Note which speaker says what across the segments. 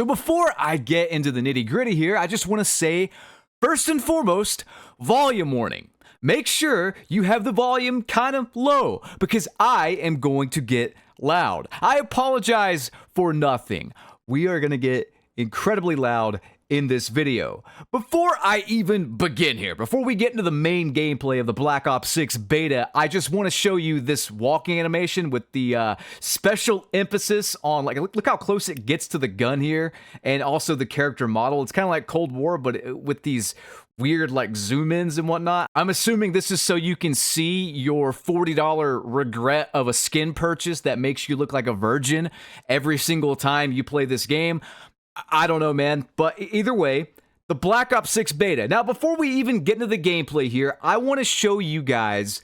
Speaker 1: So before I get into the nitty gritty here, I just want to say, first and foremost, volume warning. Make sure you have the volume kind of low because I am going to get loud. I apologize for nothing. We are going to get incredibly loud in this video. Before I even begin here, before we get into the main gameplay of the Black Ops 6 beta, I just want to show you this walking animation with the special emphasis on, like, look how close it gets to the gun here, and also the character model. It's kind of like Cold War, but with these weird like zoom ins and whatnot. I'm assuming this is so you can see your $40 regret of a skin purchase that makes you look like a virgin every single time you play this game. I don't know, man, but either way, the Black Ops 6 beta. Now, before we even get into the gameplay here, I want to show you guys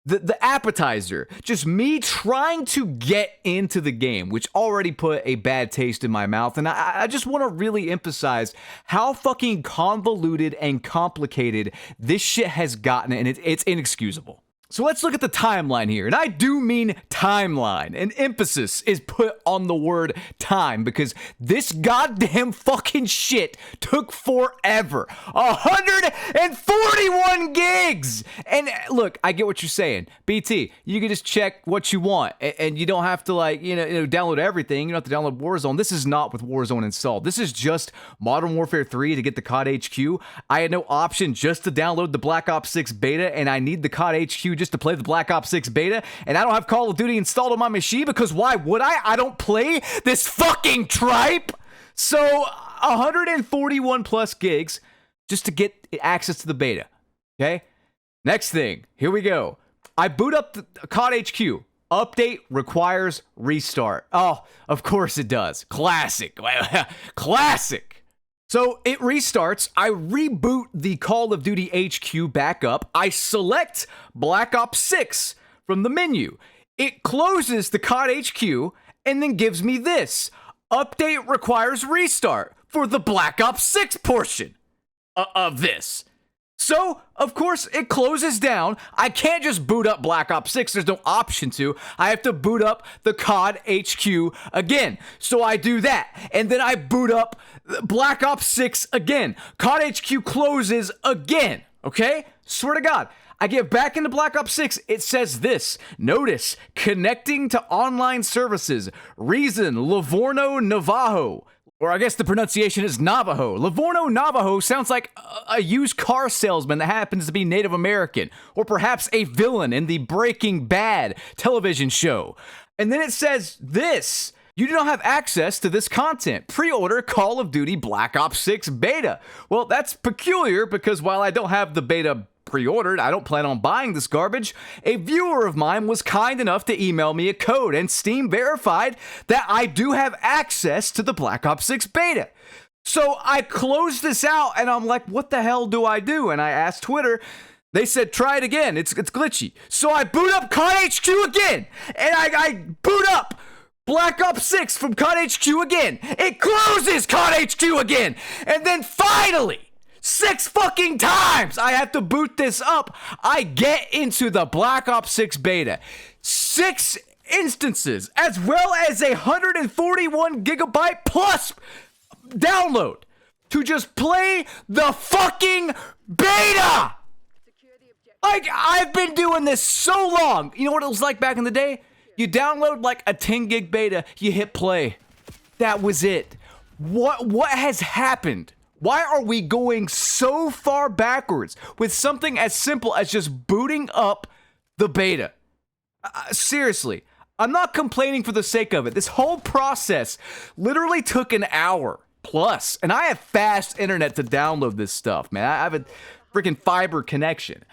Speaker 1: the appetizer. Just me trying to get into the game, which already put a bad taste in my mouth. And I just want to really emphasize how fucking convoluted and complicated this shit has gotten, and it's inexcusable. So let's look at the timeline here, and I do mean timeline, and emphasis is put on the word time, because this goddamn fucking shit took forever. 141 gigs! And look, I get what you're saying. BT, you can just check what you want, and you don't have to, like, you know, download everything. You don't have to download Warzone. This is not with Warzone installed. This is just Modern Warfare 3 to get the COD HQ. I had no option just to download the Black Ops 6 beta, and I need the COD HQ just to play the Black Ops 6 beta, and I don't have Call of Duty installed on my machine because why would I? I don't play this fucking tripe. So 141 plus gigs just to get access to the beta. Okay? Next thing, here we go. I boot up the COD HQ. Update requires restart. Oh, of course it does. Classic. Classic. So it restarts, I reboot the Call of Duty HQ back up, I select Black Ops 6 from the menu. It closes the COD HQ and then gives me this. Update requires restart for the Black Ops 6 portion of this. So, of course, it closes down. I can't just boot up Black Ops 6. There's no option to. I have to boot up the COD HQ again. So I do that. And then I boot up Black Ops 6 again. COD HQ closes again. Okay? Swear to God. I get back into Black Ops 6. It says this. Notice, connecting to online services. Reason, Livorno, Navajo. Or I guess the pronunciation is Navajo. Livorno Navajo sounds like a used car salesman that happens to be Native American. Or perhaps a villain in the Breaking Bad television show. And then it says this. You do not have access to this content. Pre-order Call of Duty Black Ops 6 beta. Well, that's peculiar because while I don't have the beta pre-ordered, I don't plan on buying this garbage. A viewer of mine was kind enough to email me a code, and Steam verified that I do have access to the Black Ops 6 beta. So I closed this out, and I'm like, what the hell do I do? And I asked Twitter. They said, try it again. It's glitchy. So I boot up COD HQ again, and I boot up Black Ops 6 from COD HQ again. It closes COD HQ again. And then finally, 6 fucking times I have to boot this up, I get into the Black Ops 6 beta. 6 instances, as well as 141 gigabyte plus download to just play the fucking beta. Like, I've been doing this so long. You know what it was like back in the day? You download like a 10 gig beta, you hit play. That was it. What has happened? Why are we going so far backwards with something as simple as just booting up the beta? Seriously, I'm not complaining for the sake of it. This whole process literally took an hour plus, and I have fast internet to download this stuff, man. I have a freaking fiber connection.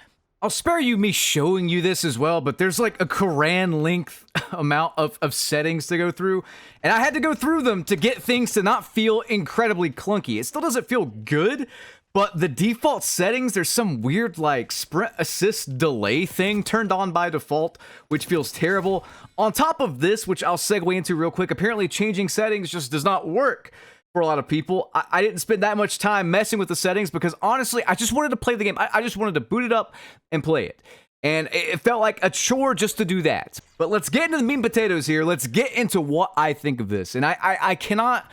Speaker 1: I'll spare you me showing you this as well, but there's like a Quran length amount of settings to go through, and I had to go through them to get things to not feel incredibly clunky. It still doesn't feel good, but the default settings, there's some weird like sprint assist delay thing turned on by default, which feels terrible. On top of this, which I'll segue into real quick, apparently changing settings just does not work for a lot of people. I didn't spend that much time messing with the settings because honestly, I just wanted to play the game. I just wanted to boot it up and play it. And it felt like a chore just to do that. But let's get into the meat and potatoes here. Let's get into what I think of this. And I cannot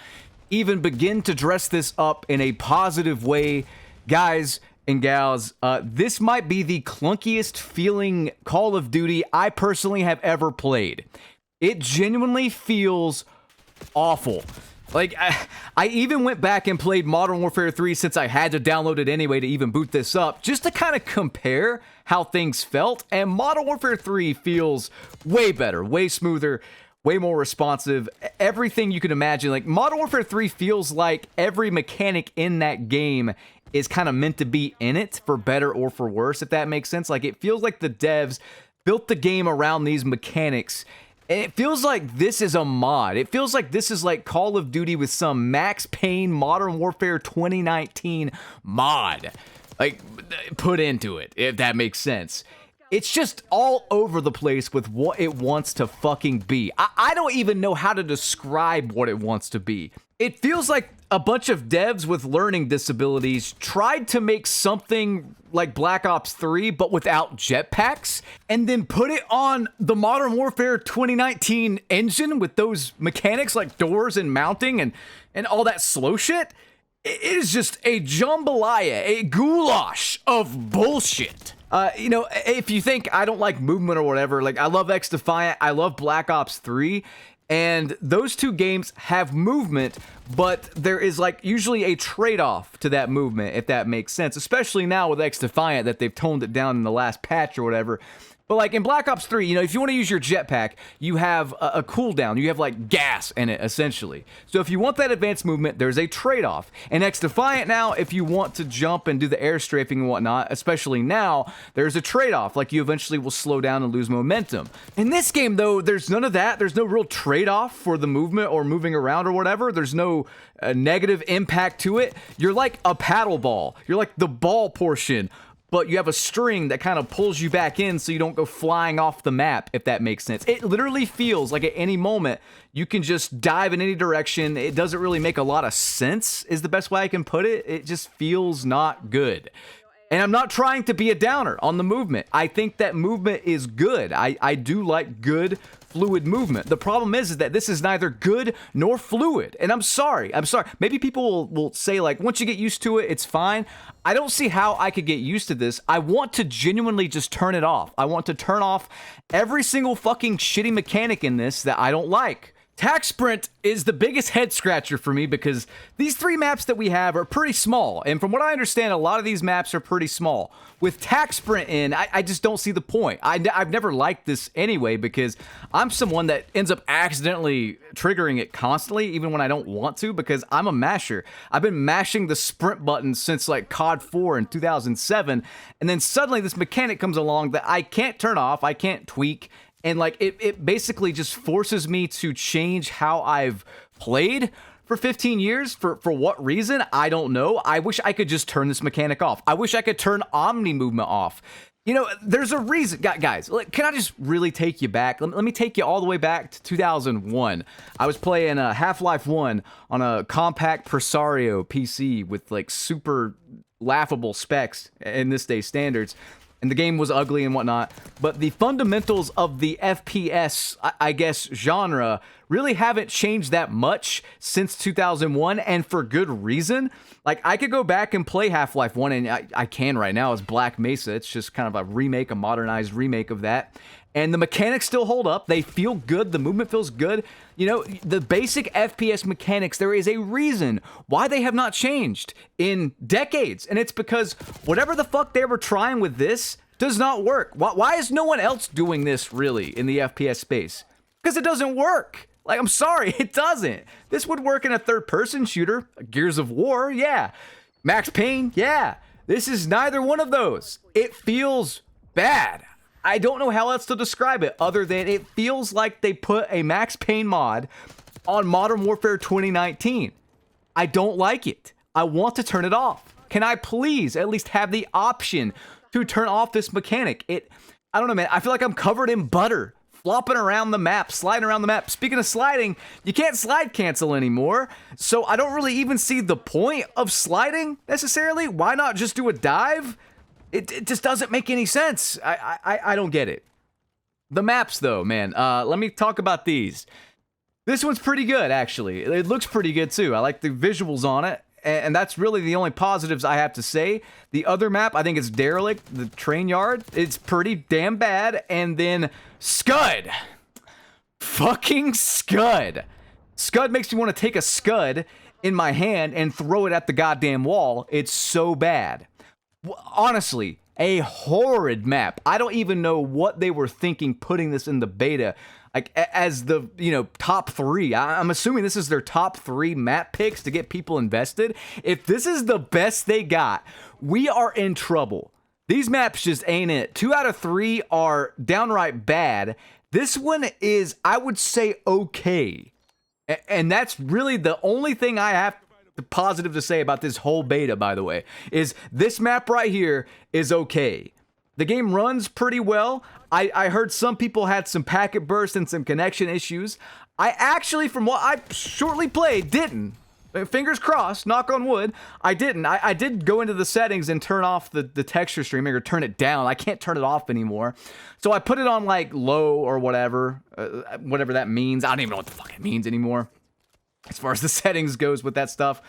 Speaker 1: even begin to dress this up in a positive way, guys and gals, this might be the clunkiest feeling Call of Duty I personally have ever played. It genuinely feels awful. Like, I even went back and played Modern Warfare 3 since I had to download it anyway to even boot this up, just to kind of compare how things felt, and Modern Warfare 3 feels way better, way smoother, way more responsive, everything you can imagine. Like, Modern Warfare 3 feels like every mechanic in that game is kind of meant to be in it, for better or for worse, if that makes sense. Like, it feels like the devs built the game around these mechanics, and it feels like this is a mod. It feels like this is like Call of Duty with some Max Payne Modern Warfare 2019 mod, like, put into it, if that makes sense. It's just all over the place with what it wants to fucking be. I don't even know how to describe what it wants to be. It feels like a bunch of devs with learning disabilities tried to make something like Black Ops 3, but without jetpacks, and then put it on the Modern Warfare 2019 engine with those mechanics like doors and mounting and all that slow shit. It is just a jambalaya, a goulash of bullshit. You know, if you think I don't like movement or whatever, like, I love XDefiant, I love Black Ops 3, and those two games have movement, but there is, like, usually a trade-off to that movement, if that makes sense, especially now with XDefiant that they've toned it down in the last patch or whatever. But, like, in Black Ops 3, you know, if you want to use your jetpack, you have a cooldown. You have, like, gas in it, essentially. So if you want that advanced movement, there's a trade-off. In XDefiant now, if you want to jump and do the air strafing and whatnot, especially now, there's a trade-off. Like, you eventually will slow down and lose momentum. In this game, though, there's none of that. There's no real trade-off for the movement or moving around or whatever. There's no negative impact to it. You're like a paddle ball. You're like the ball portion, but you have a string that kind of pulls you back in so you don't go flying off the map, if that makes sense. It literally feels like at any moment you can just dive in any direction. It doesn't really make a lot of sense, is the best way I can put it. It just feels not good. And I'm not trying to be a downer on the movement. I think that movement is good. I do like good, fluid movement. The problem is that this is neither good nor fluid. And I'm sorry. Maybe people will say, like, once you get used to it, it's fine. I don't see how I could get used to this. I want to genuinely just turn it off. I want to turn off every single fucking shitty mechanic in this that I don't like. Tac Sprint is the biggest head scratcher for me because these three maps that we have are pretty small. And from what I understand, a lot of these maps are pretty small. With Tac Sprint in, I just don't see the point. I've never liked this anyway because I'm someone that ends up accidentally triggering it constantly, even when I don't want to, because I'm a masher. I've been mashing the sprint button since like COD 4 in 2007. And then suddenly this mechanic comes along that I can't turn off, I can't tweak. And like it basically just forces me to change how I've played for 15 years. For what reason? I don't know. I wish I could just turn this mechanic off. I wish I could turn Omni movement off. You know, there's a reason. Guys, can I just really take you back? Let me take you all the way back to 2001. I was playing Half-Life 1 on a compact Presario PC with like super laughable specs in this day's standards. And the game was ugly and whatnot, but the fundamentals of the FPS, I guess, genre really haven't changed that much since 2001, and for good reason. Like, I could go back and play Half-Life 1, and I can right now, as Black Mesa. It's just kind of a remake, a modernized remake of that. And the mechanics still hold up. They feel good. The movement feels good. You know, the basic FPS mechanics, there is a reason why they have not changed in decades. And it's because whatever the fuck they were trying with this does not work. Why is no one else doing this, really, in the FPS space? Because it doesn't work. Like, I'm sorry, it doesn't. This would work in a third-person shooter. Gears of War, yeah. Max Payne, yeah. This is neither one of those. It feels bad. I don't know how else to describe it other than it feels like they put a Max Payne mod on Modern Warfare 2019. I don't like it. I want to turn it off. Can I please at least have the option to turn off this mechanic? I don't know, man. I feel like I'm covered in butter, flopping around the map, sliding around the map. Speaking of sliding, you can't slide cancel anymore. So I don't really even see the point of sliding necessarily. Why not just do a dive? It just doesn't make any sense. I don't get it. The maps, though, man. Let me talk about these. This one's pretty good, actually. It looks pretty good, too. I like the visuals on it, and that's really the only positives I have to say. The other map, I think it's Derelict, the train yard. It's pretty damn bad. And then Scud. Fucking Scud. Scud makes me want to take a Scud in my hand and throw it at the goddamn wall. It's so bad. Honestly, a horrid map. I don't even know what they were thinking putting this in the beta. Like, as the, top 3. I'm assuming this is their top 3 map picks to get people invested. If this is the best they got, we are in trouble. These maps just ain't it. 2 out of 3 are downright bad. This one is, I would say, okay. And that's really the only thing I have positive to say about this whole beta, by the way, is this map right here is okay. The game runs pretty well. I heard some people had some packet bursts and some connection issues. I actually, from what I shortly played, didn't. Fingers crossed, knock on wood, I didn't. I did go into the settings and turn off the texture streaming, or turn it down. I can't turn it off anymore. So I put it on like low or whatever, whatever that means. I don't even know what the fuck it means anymore, as far as the settings goes with that stuff.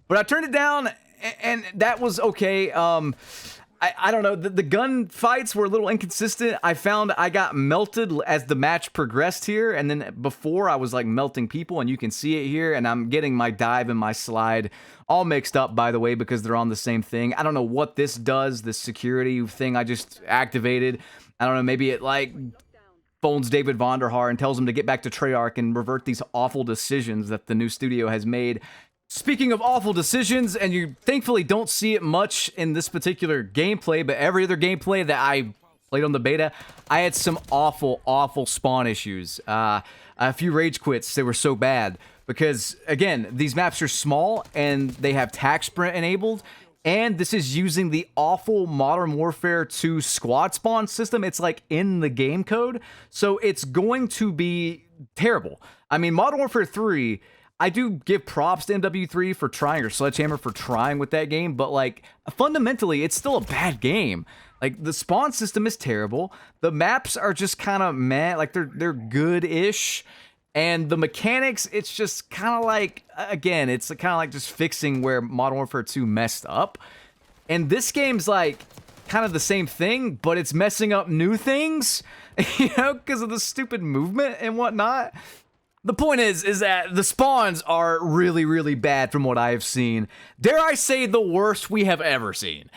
Speaker 1: But I turned it down, and that was okay. I don't know, the gun fights were a little inconsistent. I found I got melted as the match progressed here, and then before I was like melting people, and you can see it here, and I'm getting my dive and my slide all mixed up, by the way, because they're on the same thing. I don't know what this does, this security thing I just activated. I don't know, maybe it like phones David Vonderhaar and tells him to get back to Treyarch and revert these awful decisions that the new studio has made. Speaking of awful decisions, and you thankfully don't see it much in this particular gameplay, but every other gameplay that I played on the beta, I had some awful spawn issues. A few rage quits, they were so bad. Because, again, these maps are small, and they have tac sprint enabled, and this is using the awful Modern Warfare 2 squad spawn system. It's like in the game code, so it's going to be terrible. I mean, Modern Warfare 3... I do give props to MW3 for trying, or Sledgehammer for trying with that game, but like fundamentally, it's still a bad game. Like the spawn system is terrible. The maps are just kind of meh, like they're good-ish, and the mechanics, it's just kind of like, again, it's kind of like just fixing where Modern Warfare 2 messed up. And this game's like kind of the same thing, but it's messing up new things, because of the stupid movement and whatnot. The point is that the spawns are really bad from what I have seen. Dare I say the worst we have ever seen.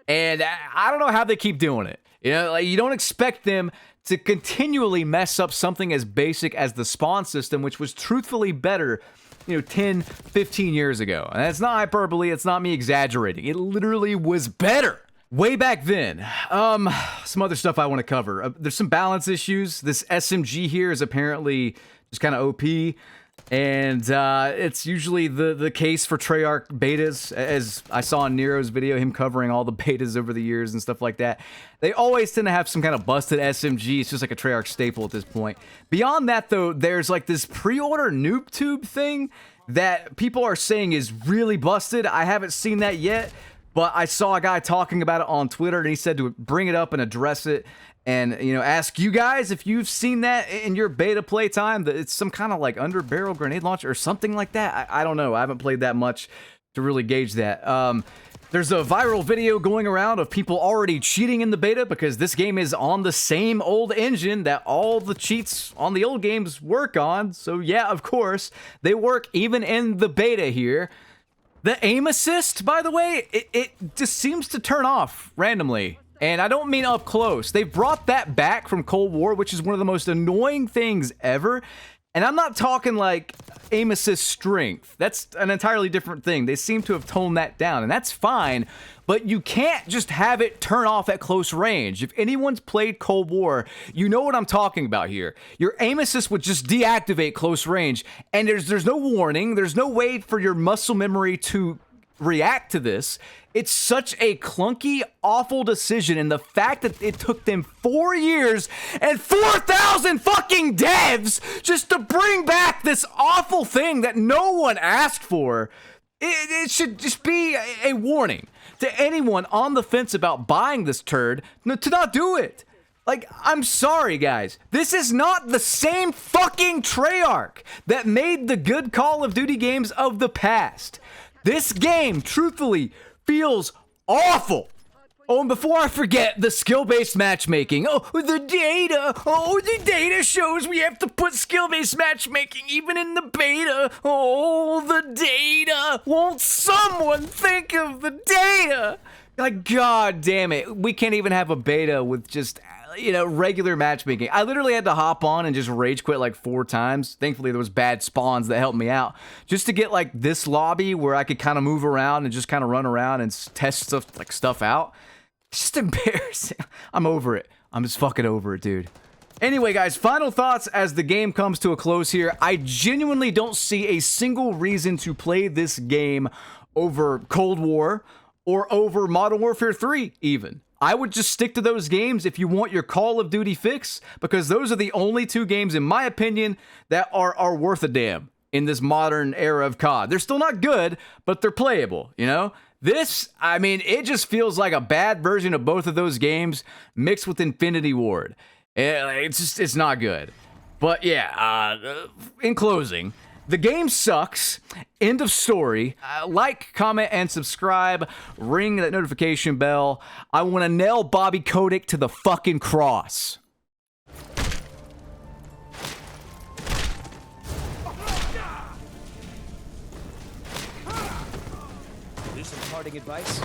Speaker 1: And I don't know how they keep doing it. Like, you don't expect them to continually mess up something as basic as the spawn system, which was truthfully better, 10, 15 years ago. And that's not hyperbole, it's not me exaggerating. It literally was better way back then. Some other stuff I want to cover. There's some balance issues. This SMG here is apparently just kind of OP, and it's usually the case for Treyarch betas, as I saw in Nero's video, him covering all the betas over the years and stuff like that. They always tend to have some kind of busted SMG. It's just like a Treyarch staple at this point. Beyond that, though, there's like this pre-order noob tube thing that people are saying is really busted. I haven't seen that yet, but I saw a guy talking about it on Twitter, and he said to bring it up and address it. And, ask you guys if you've seen that in your beta playtime. That it's some kind of like under-barrel grenade launcher or something like that. I don't know. I haven't played that much to really gauge that. There's a viral video going around of people already cheating in the beta because this game is on the same old engine that all the cheats on the old games work on. So yeah, of course, they work even in the beta here. The aim assist, by the way, it just seems to turn off randomly. And I don't mean up close. They've brought that back from Cold War, which is one of the most annoying things ever. And I'm not talking like aim assist strength. That's an entirely different thing. They seem to have toned that down, and that's fine. But you can't just have it turn off at close range. If anyone's played Cold War, you know what I'm talking about here. Your aim assist would just deactivate close range, and there's no warning. There's no way for your muscle memory to react to this. It's such a clunky, awful decision, and the fact that it took them 4 years and 4,000 fucking devs just to bring back this awful thing that no one asked for, it should just be a warning to anyone on the fence about buying this turd to not do it. Like, I'm sorry, guys. This is not the same fucking Treyarch that made the good Call of Duty games of the past. This game, truthfully, feels awful. Oh, and before I forget, the skill-based matchmaking. Oh, the data. Oh, the data shows we have to put skill-based matchmaking even in the beta. Oh, the data. Won't someone think of the data? Like, god damn it. We can't even have a beta with just, you know, regular matchmaking. I literally had to hop on and just rage quit like 4 times. Thankfully, there was bad spawns that helped me out. Just to get like this lobby where I could kind of move around and just kind of run around and test stuff out. It's just embarrassing. I'm over it. I'm just fucking over it, dude. Anyway, guys, final thoughts as the game comes to a close here. I genuinely don't see a single reason to play this game over Cold War or over Modern Warfare 3 even. I would just stick to those games if you want your Call of Duty fix, because those are the only 2 games, in my opinion, that are worth a damn in this modern era of COD. They're still not good, but they're playable, you know? This, I mean, it just feels like a bad version of both of those games mixed with Infinity Ward. It's not good. But yeah, in closing, the game sucks. End of story. Like, comment, and subscribe. Ring that notification bell. I want to nail Bobby Kotick to the fucking cross.
Speaker 2: Some parting advice?